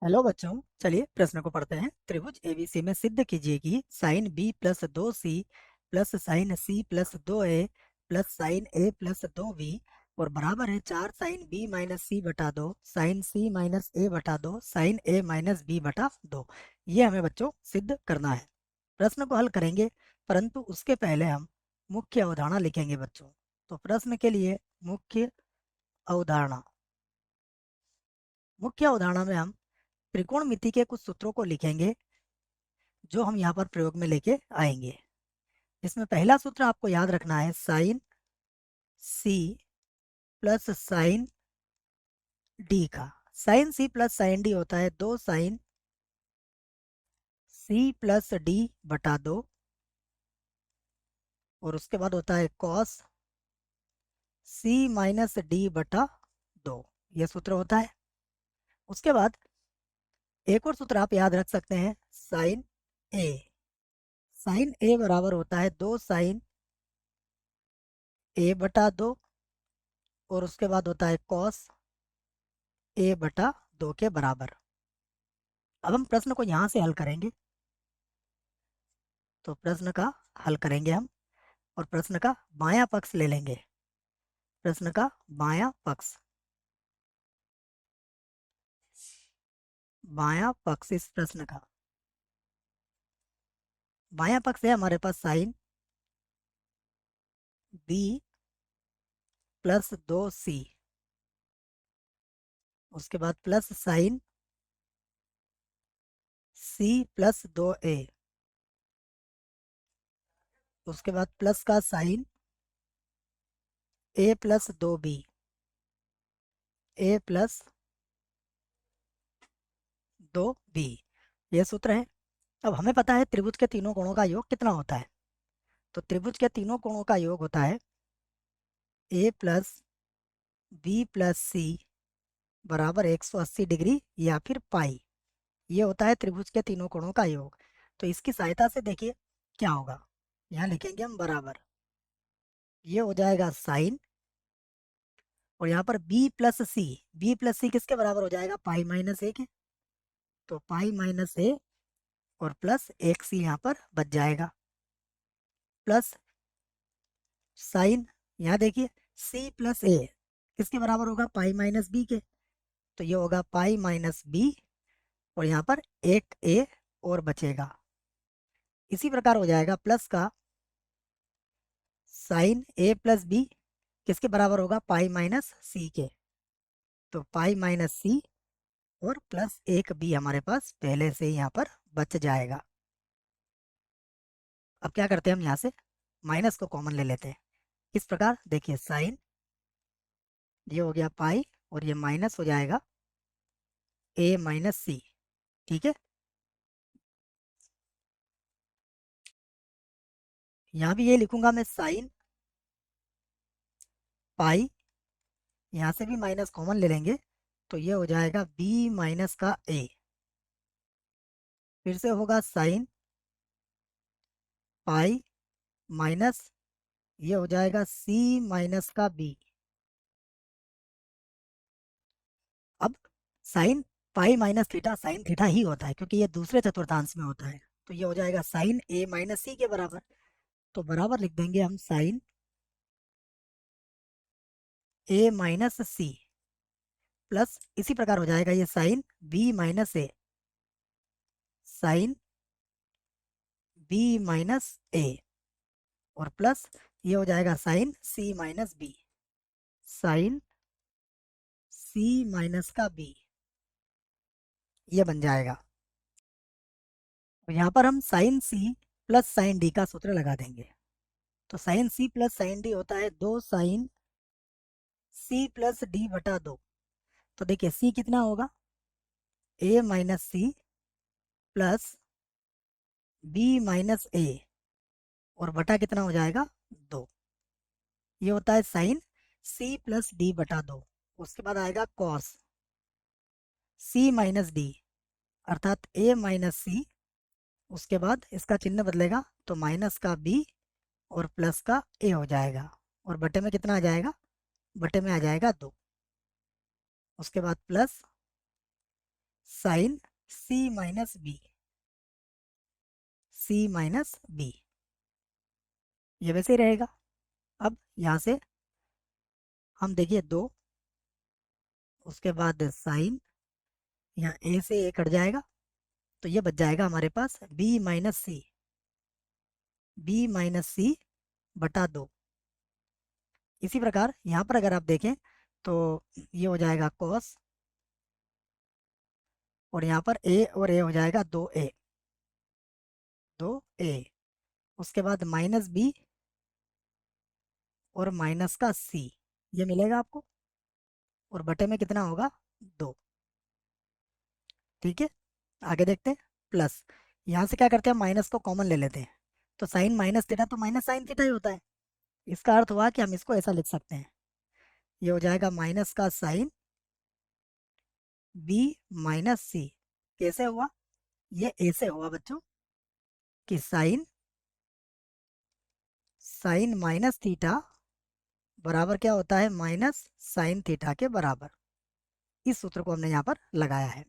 Hello बच्चों, चलिए प्रश्न को पढ़ते हैं। त्रिभुज एबीसी में सिद्ध कीजिए कि sine B plus 2c plus sine C plus 2a plus sine A plus 2b और बराबर है 4 साइन बी माइनस सी बटा 2 साइन सी माइनस ए बटा 2 साइन ए माइनस बी बटा 2। ये हमें बच्चों सिद्ध करना है। प्रश्न को हल करेंगे, परंतु उसके पहले हम मुख्य अवधारणा लिखेंगे बच्चों। तो प्रश्न के लिए मुख्य अवधारणा मुख्य अवधारणा में हम त्रिकोणमिति के कुछ सूत्रों को लिखेंगे जो हम यहाँ पर प्रयोग में लेके आएंगे। इसमें पहला सूत्र आपको याद रखना है साइन सी प्लस साइन डी का। साइन सी प्लस साइन डी होता है 2 साइन सी प्लस डी बटा 2 और उसके बाद होता है कॉस सी माइनस डी बटा 2। ये सूत्र होता है। उसके बाद एक और सूत्र आप याद रख सकते हैं साइन ए। साइन ए बराबर होता है 2 साइन ए बटा 2 और उसके बाद होता है कॉस ए बटा 2 के बराबर। अब हम प्रश्न को यहाँ से हल करेंगे। तो प्रश्न का हल करेंगे हम और प्रश्न का बायां पक्ष ले लेंगे। प्रश्न का बायां पक्ष इस प्रश्न का बायां पक्ष है हमारे पास साइन बी प्लस 2c, उसके बाद प्लस साइन सी प्लस 2a, उसके बाद प्लस का sine a plus 2b, a plus 2b। ये सूत्र है। अब हमें पता है त्रिभुज के तीनों कोणों का योग कितना होता है। तो त्रिभुज के तीनों कोणों का योग होता है a प्लस बी प्लस सी बराबर 180 डिग्री या फिर पाई। ये होता है त्रिभुज के तीनों कोणों का योग। तो इसकी सहायता से देखिए क्या होगा। यहाँ लिखेंगे हम बराबर, ये हो जाएगा साइन और यहाँ पर बी प्लस सी किसके बराबर हो जाएगा, पाई माइनस ए के। तो पाई माइनस ए और प्लस एक सी यहाँ पर बच जाएगा, प्लस साइन यहाँ देखिए सी प्लस ए किसके बराबर होगा, पाई माइनस बी के। तो ये होगा पाई माइनस बी और यहाँ पर एक ए और बचेगा। इसी प्रकार हो जाएगा प्लस का साइन ए प्लस बी किसके बराबर होगा, पाई माइनस सी के। तो पाई माइनस सी और प्लस एक बी हमारे पास पहले से ही यहाँ पर बच जाएगा। अब क्या करते हैं हम यहाँ से माइनस को कॉमन ले लेते हैं। इस प्रकार देखिए साइन ये हो गया पाई और ये माइनस हो जाएगा ए माइनस सी। ठीक है, यहाँ भी ये लिखूंगा मैं साइन पाई, यहाँ से भी माइनस कॉमन ले लेंगे तो ये हो जाएगा बी माइनस का ए। फिर से होगा साइन पाई माइनस ये हो जाएगा सी माइनस का बी। अब sine pi minus theta sine theta ही होता है क्योंकि ये दूसरे चतुर्थांश में होता है। तो ये हो जाएगा साइन ए माइनस सी के बराबर। तो बराबर लिख देंगे हम sine a minus C plus इसी प्रकार हो जाएगा ये sine b minus a, sine b minus ए और प्लस ये हो जाएगा sine c minus b, sine c minus का बी। ये बन जाएगा। तो यहाँ पर हम साइन सी प्लस साइन डी का सूत्र लगा देंगे। तो साइन सी प्लस साइन डी होता है 2 साइन सी प्लस डी बटा 2। तो देखिए सी कितना होगा, A minus C plus B minus ए और बटा कितना हो जाएगा 2। ये होता है साइन सी प्लस डी बटा 2। उसके बाद आएगा कॉस सी माइनस डी अर्थात ए माइनस सी। उसके बाद इसका चिन्ह बदलेगा तो माइनस का बी और प्लस का ए हो जाएगा और बटे में कितना आ जाएगा, बटे में आ जाएगा 2। उसके बाद plus sine c minus B, सी माइनस बी, ये वैसे ही रहेगा। अब यहाँ से हम देखिए 2, उसके बाद साइन, यहाँ ए से ए कट जाएगा, तो ये बच जाएगा हमारे पास बी माइनस सी, बी माइनस सी बटा 2। इसी प्रकार यहाँ पर अगर आप देखें तो ये हो जाएगा कॉस, और यहाँ पर ए और ए हो जाएगा 2a, 2a, उसके बाद माइनस बी और माइनस का सी, ये मिलेगा आपको, और बटे में कितना होगा 2। ठीक है, आगे देखते हैं। प्लस, यहाँ से क्या करते हैं, माइनस को कॉमन ले लेते हैं, तो साइन माइनस थीटा तो माइनस साइन थीटा ही होता है। इसका अर्थ हुआ कि हम इसको ऐसा लिख सकते हैं, ये हो जाएगा माइनस का साइन बी माइनस सी। कैसे हुआ, ये ऐसे हुआ बच्चों कि साइन, साइन माइनस थीटा बराबर क्या होता है, माइनस साइन थीटा के बराबर। इस सूत्र को हमने यहाँ पर लगाया है।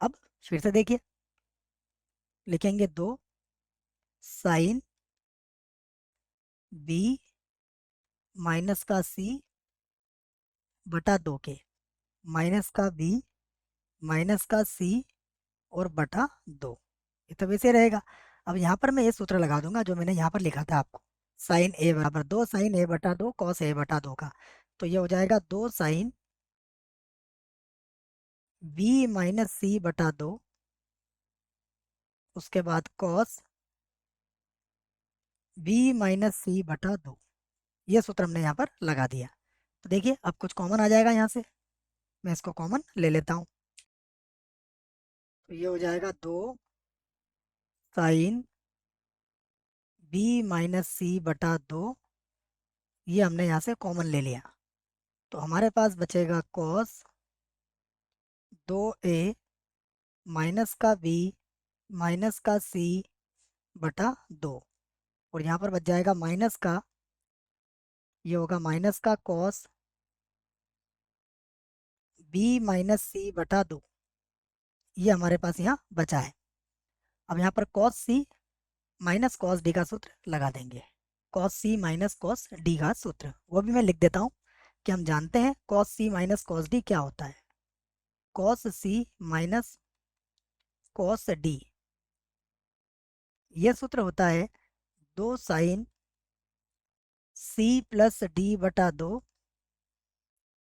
अब फिर से देखिए, लिखेंगे 2 साइन बी माइनस का सी बटा 2 के, माइनस का बी माइनस का सी और बटा 2, ये तो वैसे रहेगा। अब यहाँ पर मैं ये सूत्र लगा दूंगा जो मैंने यहाँ पर लिखा था आपको, साइन ए बराबर 2 साइन ए बटा 2 कॉस ए बटा 2 का, तो ये हो जाएगा 2 साइन बी माइनस सी बटा 2, उसके बाद कॉस बी माइनस सी बटा 2, ये सूत्र हमने यहाँ पर लगा दिया। तो देखिए अब कुछ कॉमन आ जाएगा यहाँ से, मैं इसको कॉमन ले लेता हूँ, तो ये हो जाएगा 2 साइन बी माइनस सी बटा 2, ये हमने यहाँ से कॉमन ले लिया, तो हमारे पास बचेगा कॉस 2a माइनस का बी माइनस का सी बटा 2, और यहाँ पर बच जाएगा माइनस का, ये होगा माइनस का कॉस बी माइनस सी बटा 2, ये हमारे पास यहाँ बचा है। अब यहाँ पर कॉस सी माइनस कॉस डी का सूत्र लगा देंगे, कॉस सी माइनस कॉस डी का सूत्र, वो भी मैं लिख देता हूँ कि हम जानते हैं कॉस सी माइनस कॉस डी क्या होता है। कॉस सी माइनस कॉस डी, ये सूत्र होता है 2 साइन सी प्लस डी बटा 2,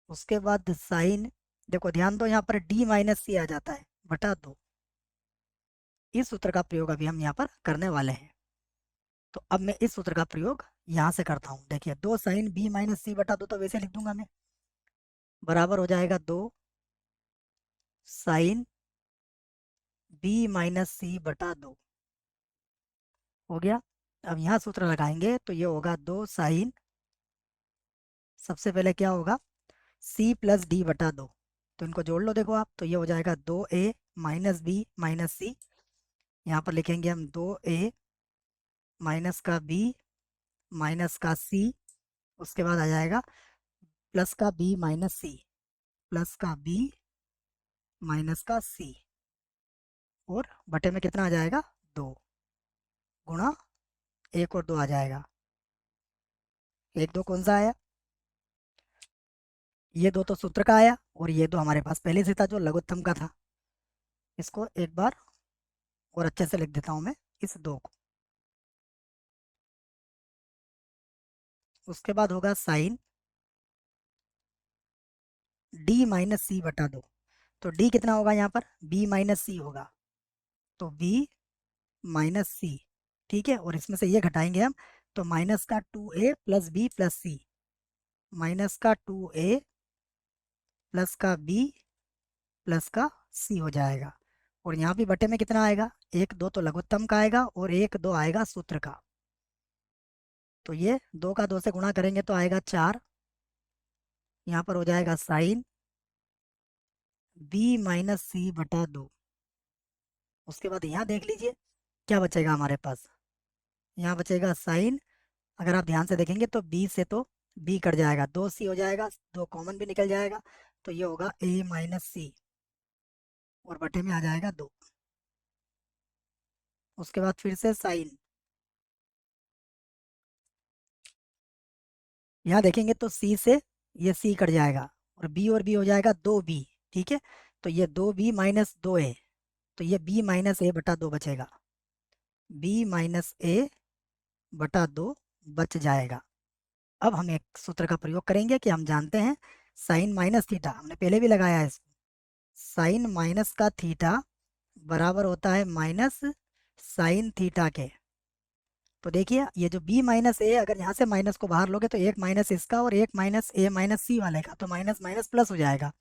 उसके बाद साइन, देखो ध्यान दो यहाँ पर डी माइनस सी आ जाता है बटा 2, इस सूत्र का प्रयोग अभी हम यहाँ पर करने वाले हैं। तो अब मैं इस सूत्र का प्रयोग यहाँ से करता हूँ, देखिए 2 साइन बी माइनस सी बटा 2, तो वैसे लिख दूंगा मैं, बराबर हो जाएगा 2 साइन बी माइनस सी बटा 2, हो गया। अब यहाँ सूत्र लगाएंगे तो ये होगा 2 साइन, सबसे पहले क्या होगा, सी प्लस डी बटा 2, तो इनको जोड़ लो, देखो आप, तो ये हो जाएगा 2a माइनस बी माइनस सी, यहाँ पर लिखेंगे हम 2a माइनस का बी माइनस का सी, उसके बाद आ जाएगा प्लस का बी माइनस सी, प्लस का बी माइनस का सी, और बटे में कितना आ जाएगा 2, गुणा 1 और 2 आ जाएगा, 1 2 कौन सा आया, ये 2 तो सूत्र का आया, और ये 2 हमारे पास पहले से था जो लघुत्तम का था। इसको एक बार और अच्छे से लिख देता हूँ मैं इस 2 को, उसके बाद होगा साइन डी माइनस सी बटा 2, तो डी कितना होगा यहाँ पर, बी माइनस सी होगा, तो बी माइनस सी, ठीक है, और इसमें से ये घटाएंगे हम, तो माइनस का 2a प्लस बी प्लस सी, माइनस का 2a प्लस का बी प्लस का सी हो जाएगा, और यहाँ भी बटे में कितना आएगा, 1 2 तो लघुत्तम का आएगा, और 1 2 आएगा सूत्र का, तो ये 2 का 2 से गुणा करेंगे तो आएगा 4, यहाँ पर हो जाएगा साइन बी माइनस सी बटा 2, उसके बाद यहाँ देख लीजिए क्या बचेगा हमारे पास, यहाँ बचेगा साइन, अगर आप ध्यान से देखेंगे तो बी से तो बी कट जाएगा, 2c हो जाएगा, 2 कॉमन भी निकल जाएगा, तो ये होगा a माइनस सी, और बटे में आ जाएगा 2। उसके बाद फिर से साइन, यहाँ देखेंगे तो सी से ये सी कट जाएगा और बी हो जाएगा 2b। ठीक है, तो ये 2b माइनस 2a, तो ये b माइनस ए बटा 2 बचेगा, b माइनस ए बटा 2 बच जाएगा। अब हम एक सूत्र का प्रयोग करेंगे कि हम जानते हैं साइन माइनस थीटा, हमने पहले भी लगाया है इसको। साइन माइनस का थीटा बराबर होता है माइनस साइन थीटा के। तो देखिए ये जो b माइनस ए, अगर यहाँ से माइनस को बाहर लोगे तो एक माइनस इसका और एक माइनस ए माइनस सी वाले का, तो माइनस माइनस प्लस हो जाएगा।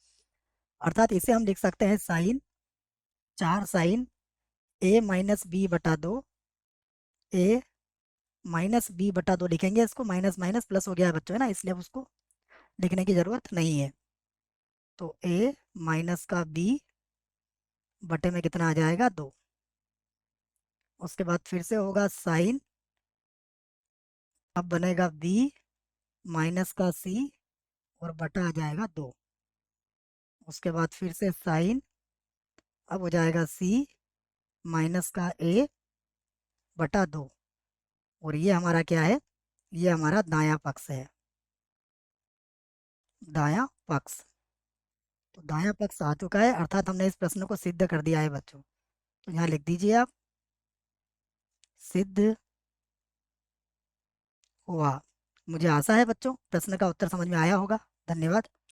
अर्थात इसे हम लिख सकते हैं sign 4 sign a minus B बटा 2, ए माइनस बी बटा 2 लिखेंगे इसको, माइनस माइनस प्लस हो गया है बच्चों, है ना, इसलिए अब उसको लिखने की ज़रूरत नहीं है। तो ए माइनस का बी बटे में कितना आ जाएगा 2। उसके बाद फिर से होगा साइन, अब बनेगा बी माइनस का सी और बटा आ जाएगा 2। उसके बाद फिर से साइन, अब हो जाएगा सी माइनस का ए बटा 2। और ये हमारा क्या है, ये हमारा दायां पक्ष है, दायां पक्ष। तो दायां पक्ष आ चुका है, अर्थात हमने इस प्रश्न को सिद्ध कर दिया है बच्चों। तो यहाँ लिख दीजिए आप, सिद्ध हुआ। मुझे आशा है बच्चों प्रश्न का उत्तर समझ में आया होगा। धन्यवाद।